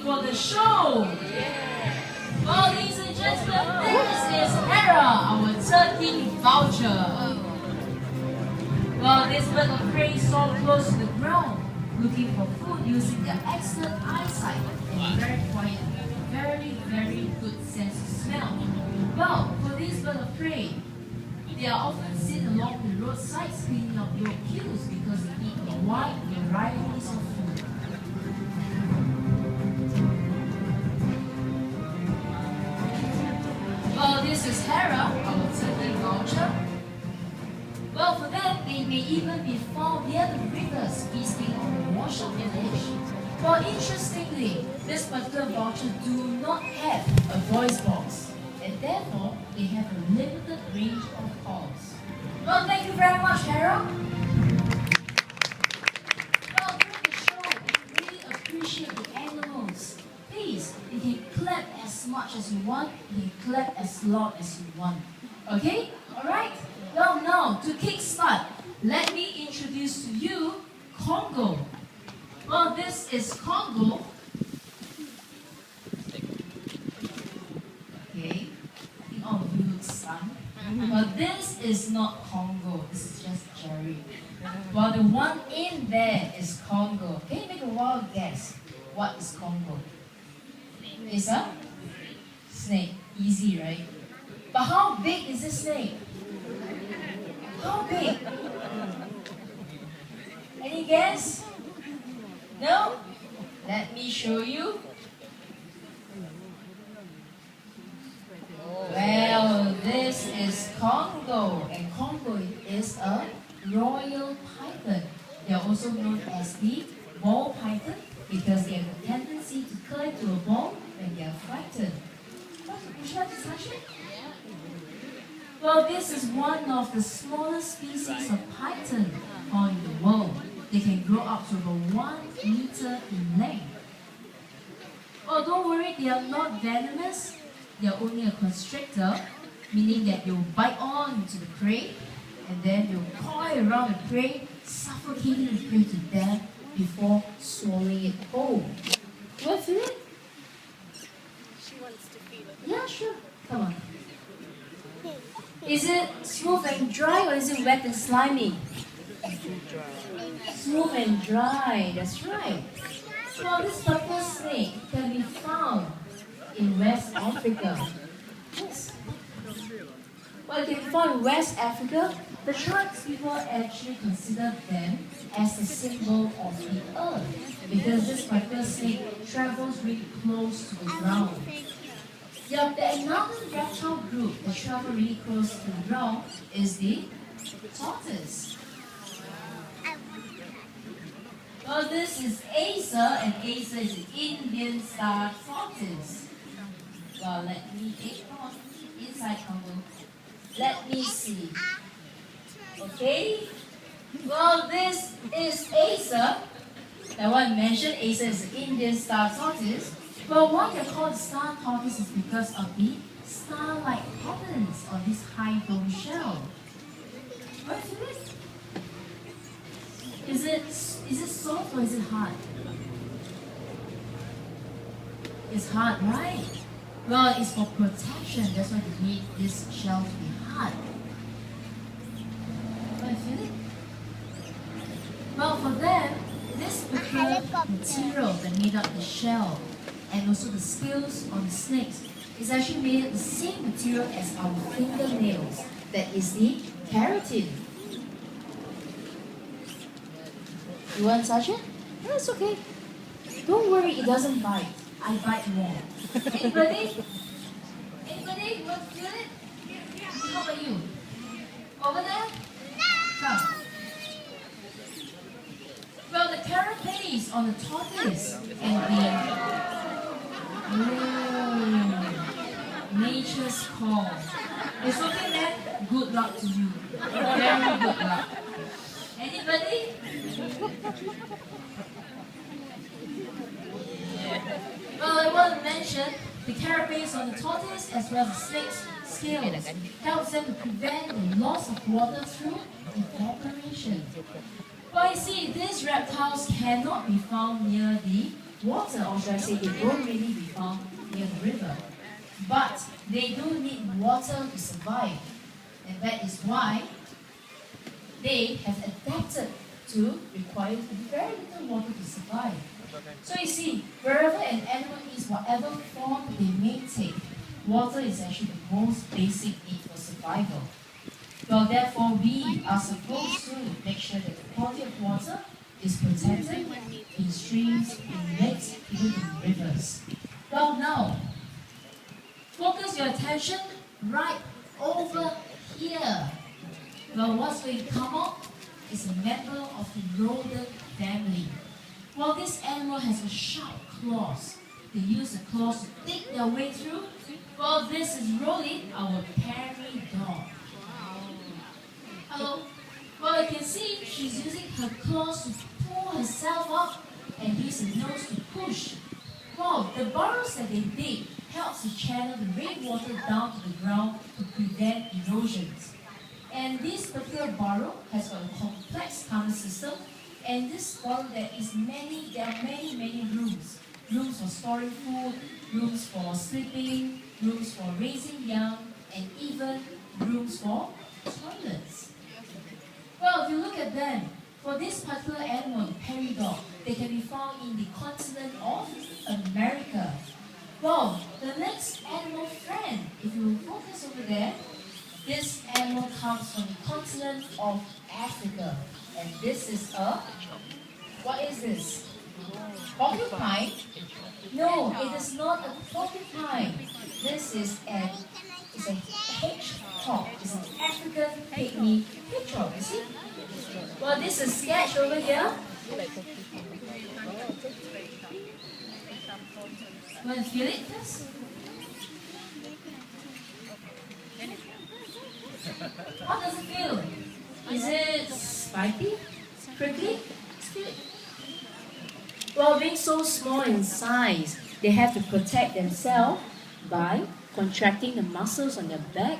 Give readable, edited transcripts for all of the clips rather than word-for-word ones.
for the show? Well, ladies and gentlemen, this is Hera, our turkey voucher. Well, this bird of prey saw close to the ground, looking for food using their excellent eyesight and very quiet, very good sense of smell. Well, for this bird of prey, they are often seen along the roadsides cleaning up road queues because they eat a wide variety of food. Well, this is Hera, our turkey voucher. Well, for them, they may even be found near the rivers feasting on the washout village. Well, interestingly, this particular voucher do not have a voice box, and therefore, they have a limited range of calls. Well, thank you very much, Hera. Well, during the show, if you really appreciate the animals, please, you can clap as much as you want, you can clap as loud as you want. Okay? Alright? Well, now, to kickstart, let me introduce to you Congo. Well, this is Congo. Okay, I think all of you look stunned. But this is not Congo, this is just Jerry. Well, the one in there is Congo. Can you make a wild guess? What is Congo? It's a snake. Easy, right? But how big is this snake? How big? Any guess? No? Let me show you. Well, this is Congo, and Congo is a royal python. They are also known as the ball python because they have a tendency to cling to a ball when they are frightened. Would you like to touch it? Well, this is one of the smallest species of python found in the world. They can grow up to about 1 meter in length. Oh, don't worry, they are not venomous. They are only a constrictor, meaning that they'll bite on to the prey and then they'll coil around the prey, suffocating the prey to death before swallowing it whole. Want to feel it? She wants to feel it. Yeah, sure. Come on. Is it smooth and dry or is it wet and slimy? Smooth and dry, that's right. Well, this purple snake can be found in West Africa. Yes. Well, it can be found in West Africa. The tribes people actually consider them as a symbol of the earth because this particular snake travels really close to the ground. Yeah, the another reptile group that travel really close to the ground is the tortoise. Well, this is Asa, and Asa is an Indian star tortoise. Well, let me take on inside Congo. Let me see. Okay. Well, this is Asa. That one mentioned, Asa is an Indian star tortoise. Well, why they're called star tortoise is because of the star-like patterns on this high dome shell. What is it? Is it soft or is it hard? It's hard, right? Well, it's for protection. That's why they need this shell to be hard. Can you feel it? Well, for them, this particular material that made up the shell and also the scales on the snakes is actually made of the same material as our fingernails. That is the keratin. You want to touch it? No, it's okay. Don't worry, it doesn't bite. I bite more. Anybody? Anybody want to feel it? How about you? Over there? Come. Well, the carapace on the tortoise and nature's call. It's okay, man. Good luck to you. Very good luck. Anybody? Well, I want to mention the carapace on the tortoise as well as the snake's scales helps them to prevent the loss of water through evaporation. But you see, these reptiles cannot be found near the water, or should I say they don't really be found near the river. But they do need water to survive. And that is why they have adapted to require very little water to survive. So you see, wherever an animal is, whatever form they may take, water is actually the most basic need for survival. Well, therefore, we are supposed to make sure that the quality of water is protected in streams, in lakes, even in rivers. Well, now, focus your attention right over here. Well, what's going to come up is a member of the rodent family. Well, this animal has a sharp claws. They use the claws to dig their way through. Well, this is Rolly, our prairie dog. Hello. Well, you can see she's using her claws to pull herself up and use her nose to push. Well, the burrows that they dig helps to channel the rainwater down to the ground to prevent erosions. And this particular burrow has got a complex tunnel system, and this burrow there are many rooms. Rooms for storing food, rooms for sleeping, rooms for raising young, and even rooms for toilets. Well, if you look at them, for this particular animal, the prairie dog, they can be found in the continent of America. Well, the next animal friend, if you focus over there, this animal comes from the continent of Africa. And this is what is this? Porcupine? No, it is not a porcupine. This is it's a hedgehog. It's an African pygmy hedgehog, you see? Well, this is sketch over here. Want to feel it first? How does it feel? Is it spiky? Prickly? Well, being so small in size, they have to protect themselves by contracting the muscles on their back,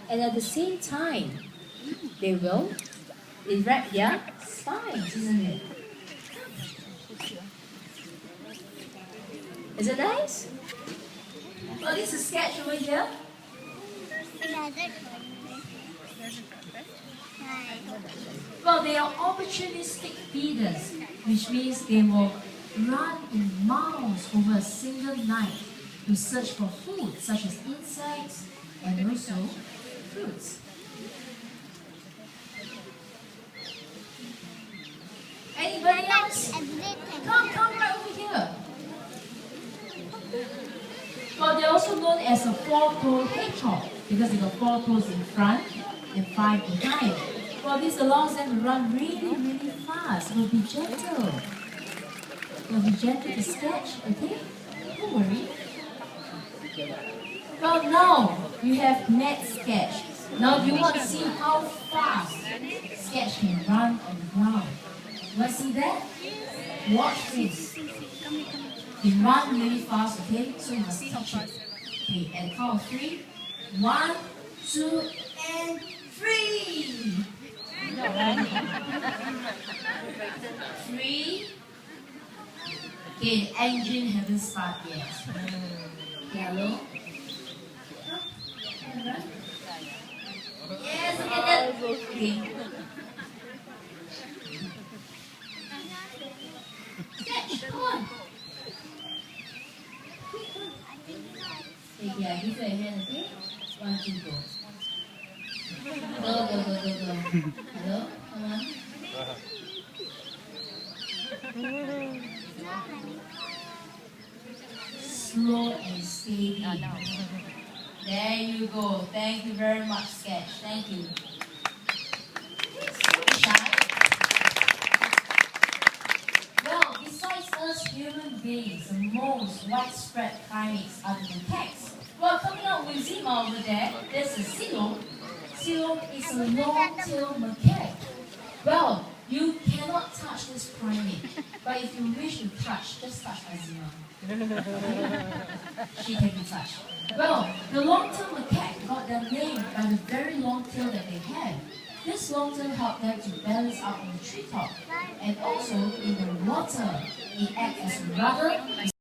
and at the same time, they will erect their spines, isn't it? Is it nice? Well, this is a sketch over here. Well, they are opportunistic feeders, which means they will run in miles over a single night to search for food, such as insects and also fruits. Anybody else? Come right over here. Well, they're also known as a four-toed hedgehog because they got 4 toes in front and 5 behind. Well, this allows them to run really fast. We'll be gentle. We'll be gentle to sketch, okay? Don't worry. Well, now you have net sketch. Now you want to see how fast sketch can run on the ground. You want to see that? Watch this. They run really fast, okay? So you must teach it. Okay, at the count of 3. 1, 2, and 3. 3. Okay, the engine haven't started yet. Yellow. Yes, look at that. Okay. Sketch, come on. Okay, I give you a hand, okay? 1, 2, go. Go. Hello? Come on. Slow and steady. There you go. Thank you very much, Sketch. Thank you. Shy. Well, besides us human beings, the most widespread primates are the macaques. Well, coming out with Zima over there, there's a Silong. Silong is a long-tailed macaque. Well, you cannot touch this primate, but if you wish to touch, just touch Azima. She can be touched. Well, the long-tailed macaque got their name by the very long tail that they have. This water helps them to balance out on the treetop. And also in the water, it acts as a rudder